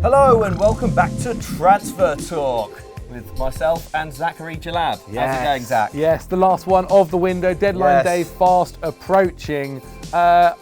Hello and welcome back to Transfer Talk with myself and Zachary Jalab. Yes. How's it going, Zach? Yes, the last one of the window. Deadline day fast approaching. Get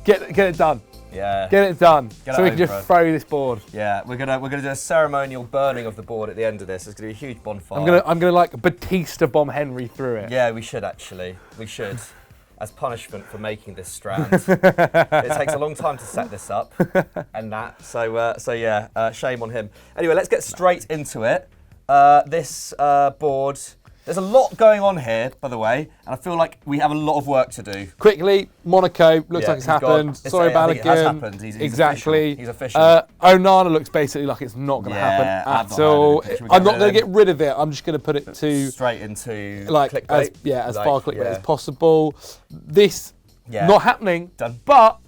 it done. Yeah. Get it done. Get so it we can over, just throw this board. Yeah, we're gonna do a ceremonial burning of the board at the end of this. It's gonna be a huge bonfire. I'm gonna like Batista bomb Henry through it. Yeah, we should actually. We should. As punishment for making this strand. It takes a long time to set this up and that. So yeah, shame on him. Anyway, let's get straight into it. This board, there's a lot going on here, by the way, and I feel like we have a lot of work to do. Quickly, Monaco, looks like it's happened. Sorry about it. It has happened. He's exactly. Official. He's official. Onana looks basically like it's not going to happen at all. I'm not going to get rid of it. I'm just going to put it to straight into like clickbait. as far clickbait as possible. This not happening. Done. But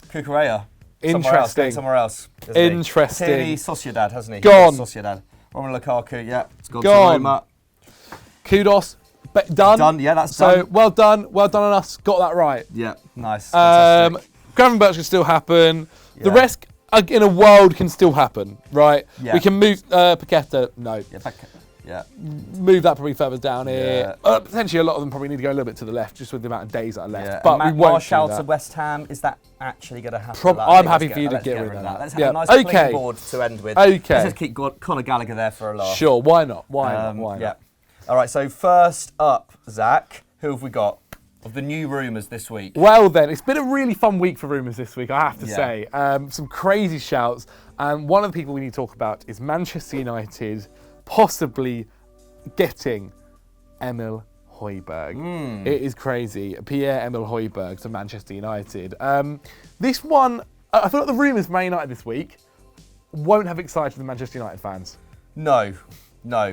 Cucurella. Interesting. Somewhere else. Interesting. Clearly Sociedad, hasn't he? Gone. Sociedad. Romelu Lukaku. Yeah. It's gone. Gone. To Roma. Kudos. Done. Done. Yeah, that's so done. well done. Well done on us. Got that right. Yeah. Nice. Fantastic. Gravenberch can still happen. Yeah. The rest in a world can still happen, right? Yeah. We can move Paqueta. No. Yeah. Move that probably further down here. Yeah. Potentially a lot of them probably need to go a little bit to the left, just with the amount of days that are left. Yeah. But we won't Martial do that. to West Ham. Is that actually going to happen? I'm happy for you to get rid of that. Let's have a nice clean board to end with. Okay. Let's just keep Conor Gallagher there for a laugh. Sure. Why not? Why not? Yeah. All right. So first up, Zach, who have we got of the new rumours this week? Well then, it's been a really fun week for rumours this week, I have to say. Some crazy shouts, and one of the people we need to talk about is Manchester United possibly getting Emil Højbjerg. It is crazy. Pierre-Emil Højbjerg to Manchester United. This one, I feel like the rumours for Man United this week won't have excited the Manchester United fans. No,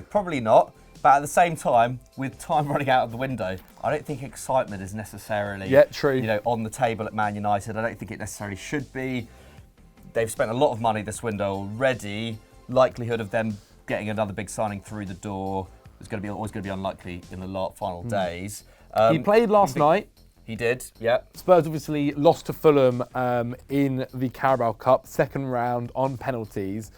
probably not. But at the same time, with time running out of the window, I don't think excitement is necessarily on the table at Man United. I don't think it necessarily should be. They've spent a lot of money this window already. Likelihood of them getting another big signing through the door is always going to be unlikely in the final days. He played last night. He did, yeah. Spurs obviously lost to Fulham in the Carabao Cup, second round on penalties.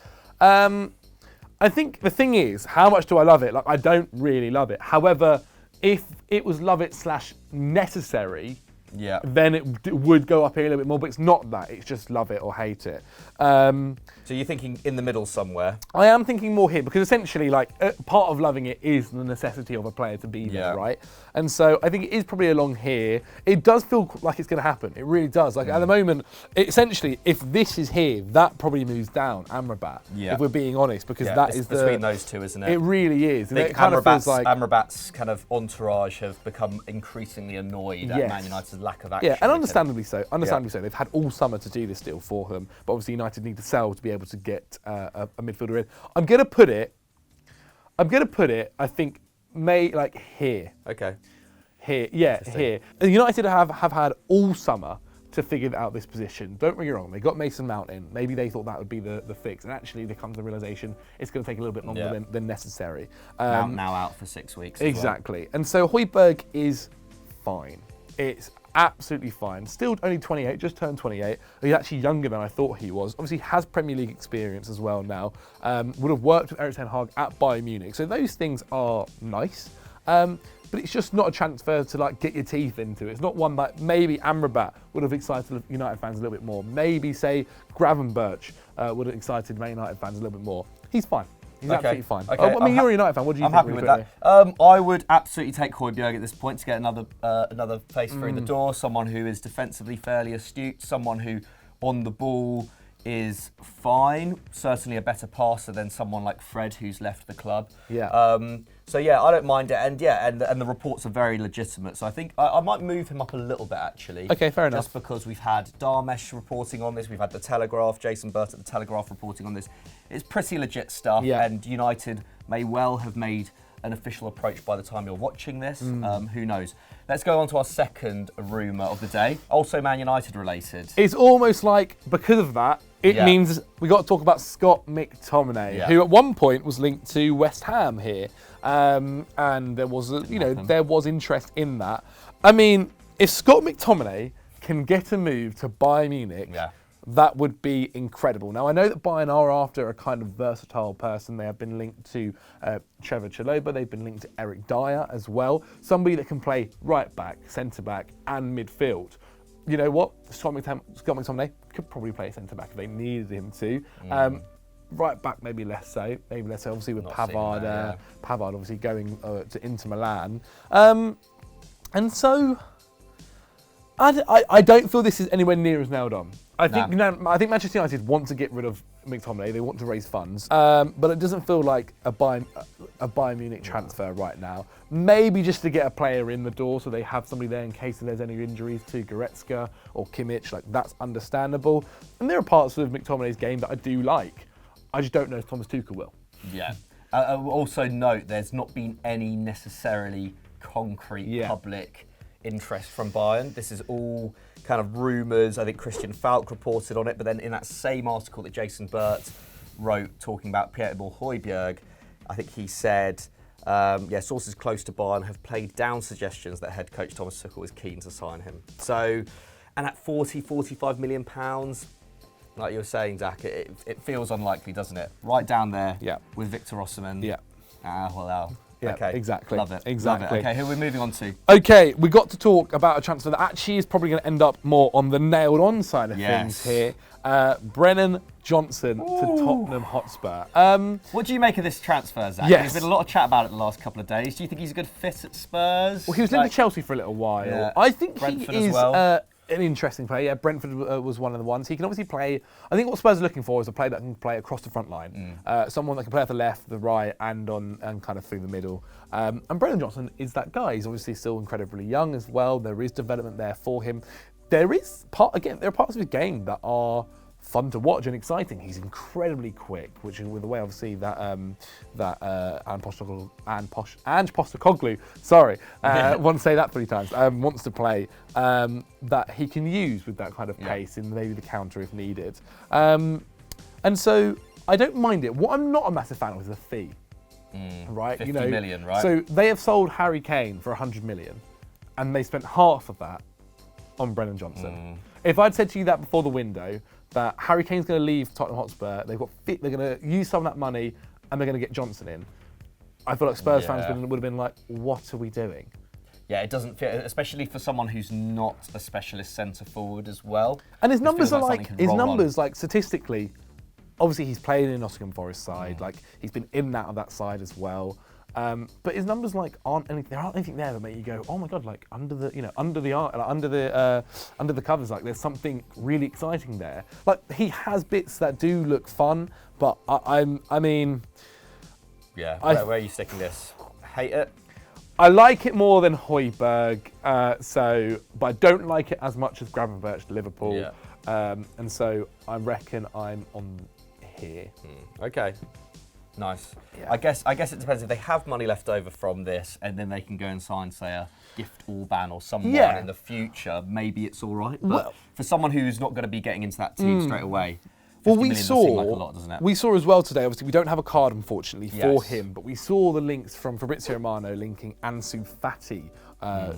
I think the thing is, how much do I love it? Like, I don't really love it. However, if it was love it / necessary, then it would go up here a little bit more, but it's not that. It's just love it or hate it. So you're thinking in the middle somewhere? I am thinking more here because essentially, like, part of loving it is the necessity of a player to be there, right? And so I think it is probably along here. It does feel like it's going to happen. It really does. Like at the moment, essentially, if this is here, that probably moves down Amrabat. Yeah. If we're being honest, because that is between those two, isn't it? It really is. I think Amrabat's kind of entourage have become increasingly annoyed at Man United's lack of action. Yeah, and understandably so. Understandably so. They've had all summer to do this deal for them, but obviously United need to sell to be able to get a midfielder in. I'm gonna put it. I think here. Okay. Here, here. And United have had all summer to figure out this position. Don't get me wrong, they got Mason Mount in. Maybe they thought that would be the fix. And actually, there comes the realisation it's going to take a little bit longer than necessary. Now out for 6 weeks. Exactly. And so Højbjerg is fine. It's absolutely fine. Still only 28, just turned 28. He's actually younger than I thought he was. Obviously has Premier League experience as well now. Would have worked with Erik ten Hag at Bayern Munich. So those things are nice. But it's just not a transfer to like get your teeth into. It's not one that maybe Amrabat would have excited United fans a little bit more. Maybe say Gravenberch would have excited Man United fans a little bit more. He's fine. He's absolutely fine. Okay. I mean, you're a United fan. What do you think? I'm happy with that. I would absolutely take Højbjerg at this point to get another face through the door. Someone who is defensively fairly astute. Someone who, on the ball, is fine. Certainly a better passer than someone like Fred, who's left the club. Yeah. So yeah, I don't mind it, and the reports are very legitimate. So I think I might move him up a little bit actually. Okay, fair enough. Just because we've had Darmesh reporting on this, we've had the Telegraph, Jason Burt at the Telegraph reporting on this. It's pretty legit stuff, and United may well have made an official approach by the time you're watching this. Who knows? Let's go on to our second rumour of the day, also Man United related. It's almost like, because of that, it means we got to talk about Scott McTominay, who at one point was linked to West Ham here, and there was, there was interest in that. I mean, if Scott McTominay can get a move to Bayern Munich, that would be incredible. Now, I know that Bayern are after a kind of versatile person. They have been linked to Trevor Chalobah. They've been linked to Eric Dyer as well. Somebody that can play right back, centre back, and midfield. You know what? Scott McTominay could probably play centre back if they needed him to. Right back, maybe less so. Obviously, with Pavard, Pavard obviously going to Inter Milan. And so, I don't feel this is anywhere near as nailed on. I think Manchester United want to get rid of McTominay. They want to raise funds, but it doesn't feel like a Bayern Munich transfer right now. Maybe just to get a player in the door, so they have somebody there in case there's any injuries to Goretzka or Kimmich. Like, that's understandable. And there are parts of McTominay's game that I do like. I just don't know if Thomas Tuchel will. Yeah. I will also note there's not been any necessarily concrete public interest from Bayern. This is all kind of rumours. I think Christian Falk reported on it, but then in that same article that Jason Burt wrote talking about Pierre-Emile Højbjerg, I think he said, sources close to Bayern have played down suggestions that head coach Thomas Tuchel is keen to sign him. So, and at £45 million, like you were saying, Zach, it feels unlikely, doesn't it? Right down there with Victor Osimhen. Yeah. Yeah, okay. Exactly. Love it. Exactly. Love it. Okay, who are we moving on to? Okay, we got to talk about a transfer that actually is probably going to end up more on the nailed-on side of things here. Brennan Johnson to Tottenham Hotspur. What do you make of this transfer, Zach? Yes. There's been a lot of chat about it the last couple of days. Do you think he's a good fit at Spurs? Well, he was linked to Chelsea for a little while. Yeah. I think Brentford he is as well. an interesting player. Yeah, Brentford was one of the ones. He can obviously play. I think what Spurs are looking for is a player that can play across the front line. Someone that can play off the left, the right, and kind of through the middle. And Brennan Johnson is that guy. He's obviously still incredibly young as well. There is development there for him. There are parts of his game that are fun to watch and exciting. He's incredibly quick, which is with the way obviously that Ange Postecoglou, want to say that 3 times, wants to play, that he can use with that kind of pace in maybe the counter if needed. And so I don't mind it. What I'm not a massive fan of is the fee. Right? 50 million, right? So they have sold Harry Kane for 100 million and they spent half of that on Brennan Johnson. If I'd said to you that before the window, that Harry Kane's going to leave Tottenham Hotspur, they're going to use some of that money and they're going to get Johnson in, I feel like Spurs fans would have been like, what are we doing? Yeah, it doesn't fit, especially for someone who's not a specialist centre forward as well. And his numbers are like statistically, obviously he's playing in Nottingham Forest side, like he's been in and out of that side as well. But his numbers aren't anything. There aren't anything there that make you go, oh my god! Like under the covers, like there's something really exciting there. Like he has bits that do look fun, but I mean, where are you sticking this? Hate it. I like it more than Højbjerg, but I don't like it as much as Gravenberch to Liverpool. Yeah. And so I reckon I'm on here. Okay. Nice. Yeah. I guess it depends. If they have money left over from this, and then they can go and sign, say, a Gift Orban or someone in the future, maybe it's all right. But for someone who's not going to be getting into that team straight away, we saw like a lot, doesn't it? We saw as well today. Obviously, we don't have a card, unfortunately, for him, but we saw the links from Fabrizio Romano linking Ansu Fati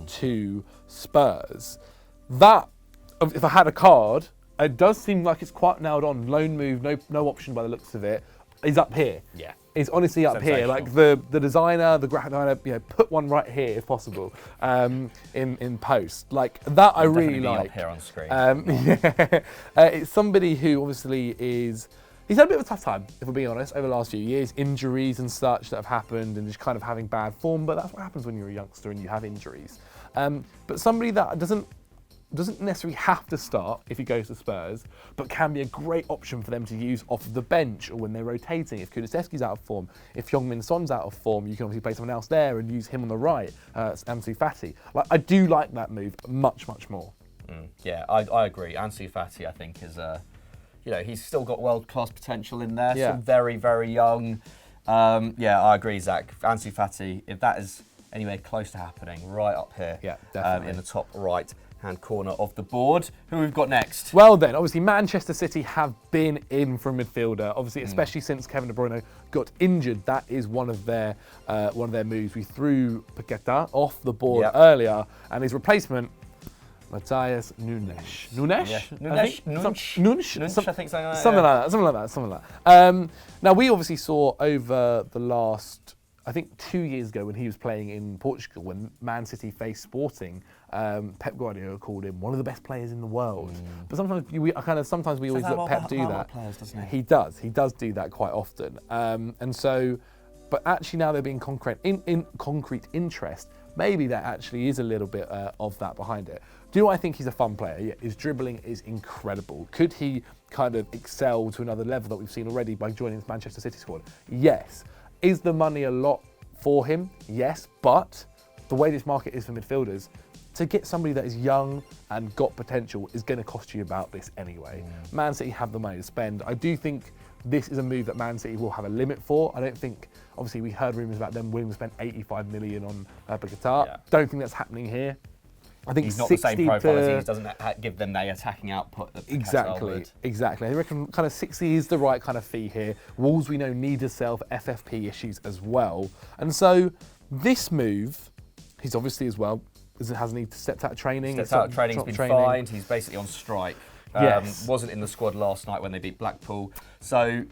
to Spurs. That, if I had a card, it does seem like it's quite nailed on. Loan move, no option by the looks of it. Is up here. Yeah. It's honestly up here. Like the designer, the graphic designer, put one right here if possible, in post. Like that I really like. Up here on screen. It's somebody who obviously he's had a bit of a tough time, if we're being honest, over the last few years. Injuries and such that have happened and just kind of having bad form, but that's what happens when you're a youngster and you have injuries. But somebody that doesn't necessarily have to start if he goes to Spurs, but can be a great option for them to use off the bench or when they're rotating. If Kulusevski's out of form, if Heung-min Son's out of form, you can obviously play someone else there and use him on the right, Ansu Fati. Like, I do like that move much, much more. Yeah, I agree. Ansu Fati, I think, is he's still got world-class potential in there. Still very, very young. I agree, Zach. Ansu Fati, if that is anywhere close to happening, right up here, definitely. In the top right-hand corner of the board. Who we've got next? Well then, obviously Manchester City have been in for a midfielder. Obviously, especially since Kevin De Bruyne got injured, that is one of their moves. We threw Paqueta off the board earlier, and his replacement, Matthias Nunes. Nunes? Yeah. Nunes? I think something like that. Something like that. Now, we obviously saw over the last, I think 2 years ago when he was playing in Portugal, when Man City faced Sporting, Pep Guardiola called him one of the best players in the world. But sometimes we always let Pep do that. Players, doesn't he? He does do that quite often. And so, but actually now there being concrete interest, maybe there actually is a little bit of that behind it. Do I think he's a fun player? Yeah, his dribbling is incredible. Could he kind of excel to another level that we've seen already by joining the Manchester City squad? Yes. Is the money a lot for him? Yes. But the way this market is for midfielders, to get somebody that is young and got potential is going to cost you about this anyway. Man City have the money to spend. I do think this is a move that Man City will have a limit for. I don't think, obviously we heard rumours about them willing to spend 85 million on Qatar. Yeah. Don't think that's happening here. I think he's not the same profile as he is, doesn't give them the attacking output that Exactly. I reckon kind of 60 is the right kind of fee here. Wolves, we know, need to sell for FFP issues as well. And so this move, he's obviously as well, hasn't he stepped out of training? Stepped out of training, he's been fined, he's basically on strike. Yes. Wasn't in the squad last night when they beat Blackpool. So,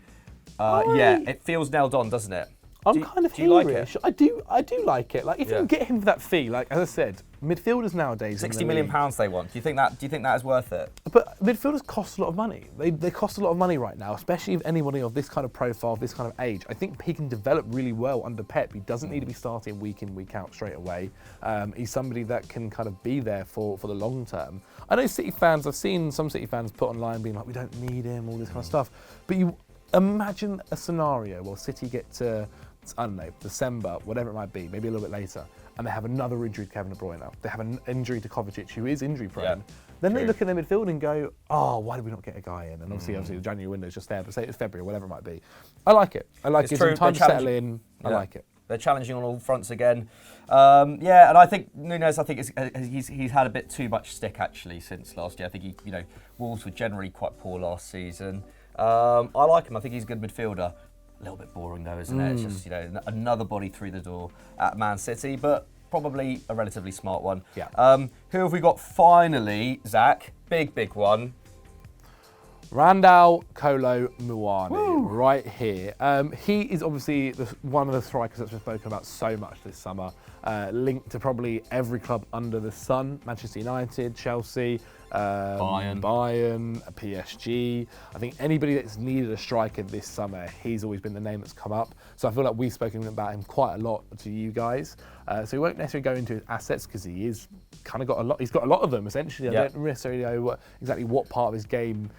yeah, it feels nailed on, doesn't it? I'm kind of heelish. I do like it. Like if you can get him for that fee, like as I said, midfielders nowadays. £60 million they want. Do you think that is worth it? But midfielders cost a lot of money. They cost a lot of money right now, especially if anybody of this kind of profile, this kind of age. I think he can develop really well under Pep. He doesn't need to be starting week in, week out straight away. He's somebody that can kind of be there for the long term. I know City fans. I've seen some City fans put online being like, we don't need him, all this kind of stuff. But you imagine a scenario where City get to, I don't know, December, whatever it might be, maybe a little bit later, and they have another injury to Kevin De Bruyne. They have an injury to Kovacic, who is injury prone. Then they look at their midfield and go, oh, why did we not get a guy in? And obviously the January window is just there, but say it's February, whatever it might be. I like it. I like it. Time to settle in. I like it. They're challenging on all fronts again. Yeah, and I think Nunes, he's had a bit too much stick actually since last year. I think Wolves were generally quite poor last season. I like him. I think he's a good midfielder. A little bit boring though, isn't it? It's just another body through the door at Man City, but probably a relatively smart one. Yeah. Who have we got finally, Zach? Big one. Randall Kolo Muani, right here. He is obviously one of the strikers that's been spoken about so much this summer. Linked to probably every club under the sun: Manchester United, Chelsea, Bayern, PSG. I think anybody that's needed a striker this summer, he's always been the name that's come up. So I feel like we've spoken about him quite a lot to you guys. So we won't necessarily go into his assets because he is kind of got a lot. He's got a lot of them essentially. I don't necessarily know exactly what part of his game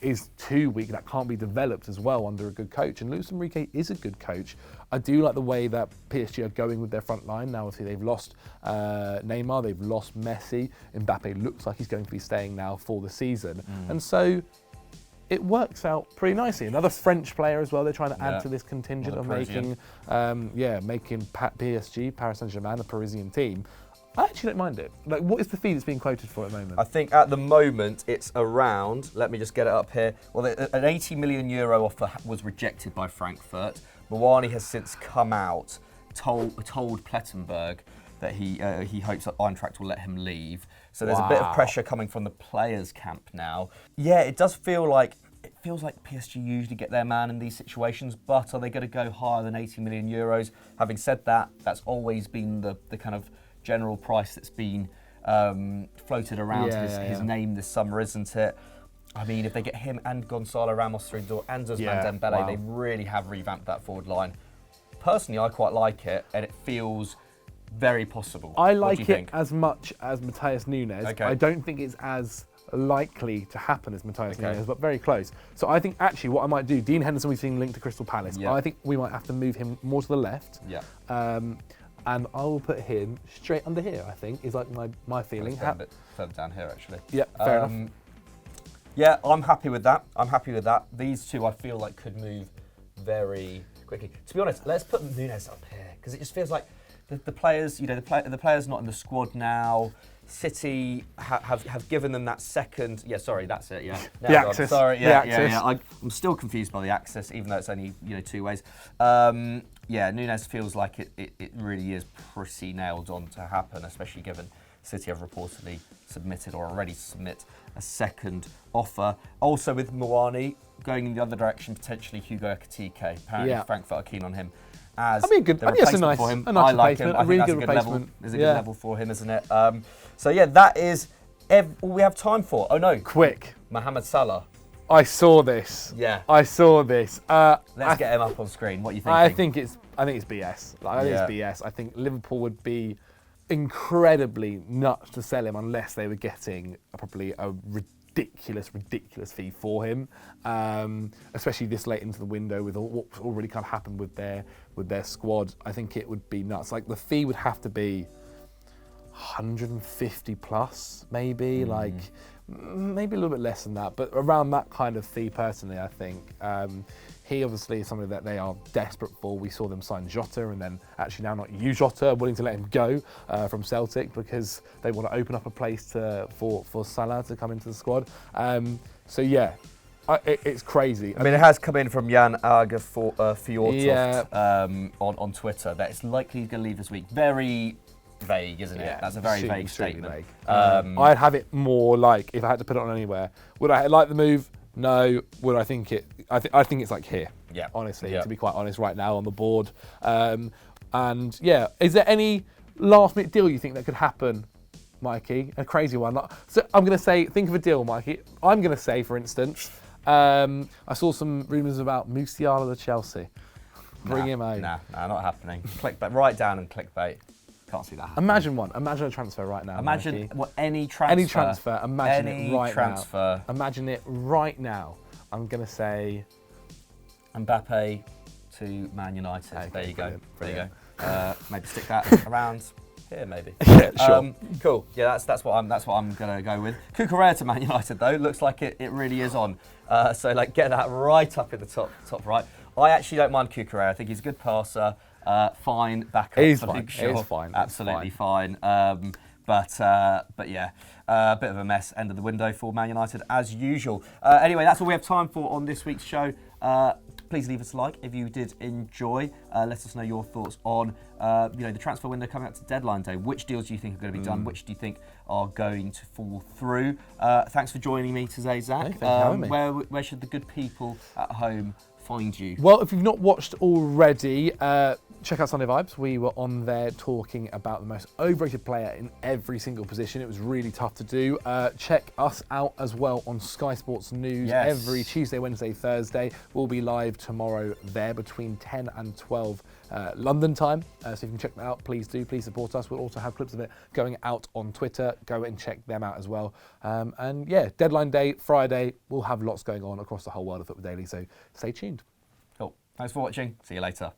is too weak that can't be developed as well under a good coach. And Luis Enrique is a good coach. I do like the way that PSG are going with their front line. Now, obviously, they've lost Neymar, they've lost Messi. Mbappe looks like he's going to be staying now for the season. And so it works out pretty nicely. Another French player as well. They're trying to add to this contingent of making PSG, Paris Saint-Germain, a Parisian team. I actually don't mind it. Like, what is the fee that's being quoted for at the moment? I think at the moment it's around, let me just get it up here. Well, an €80 million offer was rejected by Frankfurt. Muani has since come out, told Plettenberg that he hopes that Eintracht will let him leave. So there's a bit of pressure coming from the players' camp now. Yeah, it does feel like PSG usually get their man in these situations, but are they going to go higher than €80 million? Having said that, that's always been the kind of general price that's been floated around his name this summer, isn't it? I mean, if they get him and Gonzalo Ramos through the door and Ousmane Dembele, they really have revamped that forward line. Personally, I quite like it, and it feels very possible. I like it as much as Matthias Nunes. Okay. I don't think it's as likely to happen as Matthias Nunes, but very close. So I think actually what I might do, Dean Henderson we've seen linked to Crystal Palace. Yeah. I think we might have to move him more to the left. Yeah. And I will put him straight under here, I think, is like my feeling. A bit further down here, actually. Yeah, fair enough. Yeah, I'm happy with that. These two I feel like could move very quickly. To be honest, let's put Nunes up here, because it just feels like the players, the players not in the squad now. City have given them that second. Yeah, sorry, that's it. Yeah, the access. Sorry, yeah. I'm still confused by the access, even though it's only 2 ways. Yeah, Nunes feels like it really is pretty nailed on to happen, especially given City have reportedly submitted or already submit a second offer. Also with Mwani going in the other direction, potentially Hugo Ekitike. Apparently Frankfurt are keen on him. As I think that's a nice, I like him. I think really that's good a good replacement. level. There's a good level for him, isn't it? So yeah, that is all we have time for. Oh no, quick. Mohamed Salah. I saw this. Yeah. I saw this. Let's get him up on screen. What are you thinking? I think it's BS. I think it's BS. I think Liverpool would be incredibly nuts to sell him unless they were getting probably a ridiculous fee for him, especially this late into the window with what's already kind of happened with their squad. I think it would be nuts. Like the fee would have to be 150 plus, maybe maybe a little bit less than that, but around that kind of fee. Personally, I think he obviously is somebody that they are desperate for. We saw them sign Jota and then actually now not use Jota, willing to let him go from Celtic because they want to open up a place for Salah to come into the squad. So yeah, it's crazy. I mean, it has come in from Jan Aga Fjordtoft on Twitter that it's likely he's going to leave this week. Very vague, isn't it? That's a very vague statement. Vague. I'd have it more like if I had to put it on anywhere. Would I like the move? No. Would I think it? I think it's like here. Yeah. Honestly, to be quite honest, right now on the board. And yeah, is there any last-minute deal you think that could happen, Mikey? A crazy one. So I'm going to say, think of a deal, Mikey. I'm going to say, for instance, I saw some rumours about Musiala to Chelsea. Bring him out. Nah, not happening. Clickbait. Write down and clickbait. Can't see that happening. Imagine one. Imagine a transfer right now. Imagine Mikey. Any transfer. Any transfer. Imagine any it right transfer. now. Imagine it right now. I'm going to say Mbappe to Man United. Okay, there you go. Brilliant. There you go. Maybe stick that around here, maybe. Yeah, sure. Cool. Yeah, that's what I'm gonna go with. Cucurella to Man United though looks like it really is on. So like get that right up in the top right. I actually don't mind Cucurella. I think he's a good passer. Fine backup. He's fine. He's fine. Absolutely fine. But yeah, a bit of a mess. End of the window for Man United as usual. Anyway, that's all we have time for on this week's show. Please leave us a like if you did enjoy. Let us know your thoughts on the transfer window coming up to deadline day. Which deals do you think are going to be done? Which do you think are going to fall through? Thanks for joining me today, Zach. Thanks for having me. Where should the good people at home find you? Well, if you've not watched already, check out Sunday Vibes. We were on there talking about the most overrated player in every single position. It was really tough to do. Check us out as well on Sky Sports News every Tuesday, Wednesday, Thursday. We'll be live tomorrow there between 10 and 12 London time. So if you can check that out, please do. Please support us. We'll also have clips of it going out on Twitter. Go and check them out as well. And yeah, deadline day, Friday. We'll have lots going on across the whole world of Football Daily. So stay tuned. Cool. Thanks for watching. See you later.